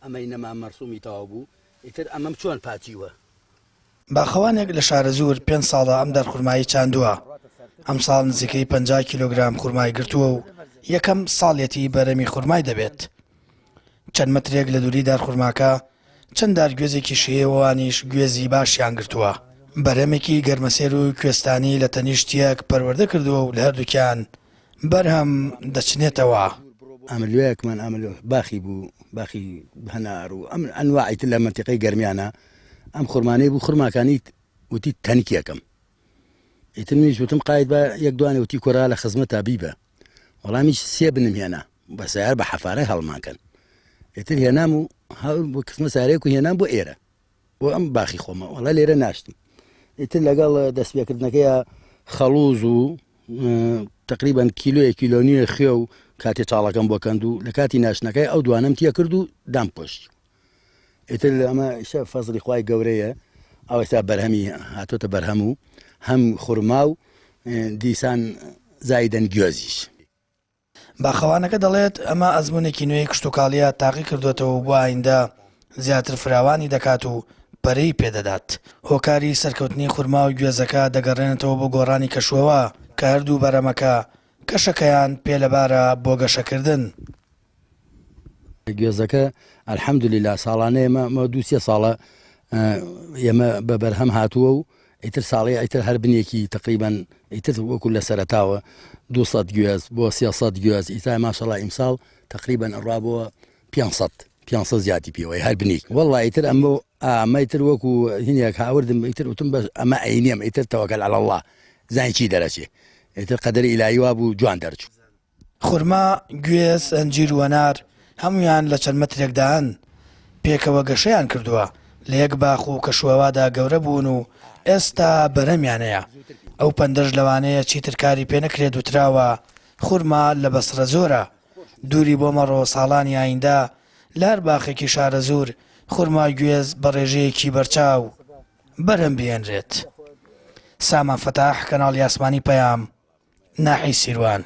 ئەمەی نەما مەرسومی تەواو بوو ئیتر ئەمەم چۆن پاچیوە. باخەوانێک لە شارەزور 5 ساڵە ئەم دەرخورمایی چاندووە. ئەم ساڵ نزیکەی 50 کیلۆگرام خورمای گرتووە و یەکەم ساڵێتی بەرەمی خورمای دەبێت. چەند مەترێک لە دووری دارخورماکە چەند دارگوێزێکی شێوەوانیش گوێزی باشیان گرتووە. بەرەمێکی گەرمەسێر و کوێستانی لە تەنیشتیەک پەروەردە کردووە و لە هەردووکیان بەرهەم دەچنێتەوە. ئەملوەیەکمان ئەملۆ باخی بوو، باخی هەنار و ئەم ئەنواعیت لە منتیقەی گەرمیانە ئەم خورمانەی بوو خورماکانی وتی تەنکیەکەم. ئیتر منیش وتم قاید بە یەک دوانێ وتی کۆرا لە خزمەتا بیبە. وەڵامیش سێ بنم هێنا بە سیار بە حەفارەی هەڵماکەن. ئیتر هێنام و بۆ کسمە سارەیەک و هێنام بۆ ئێرە بۆ ئەم باخی خۆمە وەڵا لێرە ناشتم. ئیتر لەگەڵ دەستپێکردنەکەیە خەڵوز و تقریبان کیلۆیە کیلۆنیە خوێ و کاتێ چاڵەکەم بۆ کەند و لە کاتی ناشنەکەی ئەو دوانم تیا کرد و دام پۆشت. ئیتر ئەمە فەزلی خوای گەورەیە ئەوەستا بەرهەمی هاتۆتە بەرهەم و هەم خورما و دیسان زایدەن گوێزیش. باخەوانەکە دەڵێت ئەمە ئەزمونێکی نوێی کشتتوکاڵیە تاقی کردوێتەوە بۆ ئایندە زیاتر فراوانی دەکات و پەرەی پێدەدات. هۆکاری سەرکەوتنی خورما و گوێزەکە دەگەڕێنێتەوە بۆ گۆڕانی کەشوەوە کە هەردوو بەرەمەکە کەشەکەیان پێ لەبارە بۆ گەشەکردن. گوێزەکە ئەلحەمدولیلا ساڵانە ئێمە 2-3 ساڵە ئێمە بە بەرهەم هاتووە و ئیتر ساڵی ئیتر هەر بنێکی تقریبان ئیتر وەکو لە سەرەتاوە 200 گوێز بۆ 300 گوێز ئیتا ماشەڵا ئیمساڵ تقریبان ڕابەوە 500 زیاتی پێوەی هەر بنێک. وەڵڵا ئیتر ئەمە ئیتر وەکو هینێک هاوردم ئیتر وتم بەس ئەمە عینیم ئیتر تەوەکەل عەلە الله زانی چی دەرەچێ ئیتر قەدەری ئیلاهی وا بوو جوان دەرچوو. خورما، گوێز، ئەنجیر و هەنار هەمویان لە چەند مەترێکدان پێکەوە گەشەیان کردووە لە یەک باخ و کەشوەوادا گەورە بوون و ئێستا بەرەمیانەیە. ئەو پەندەش لەوانەیە چیتر کاری پێ نەکرێت وتراوە خورما لە بەسرە زۆرە. دووری بۆ مەڕۆ ساڵانی ئایندا لار باخێکی شارەزور خورمای گوێز بە ڕێژەیەکی بەرچاو بەرەم بێنرێت. سامان فەتاح، کەناڵی ئاسمانی پەیام، ناحی سیروان.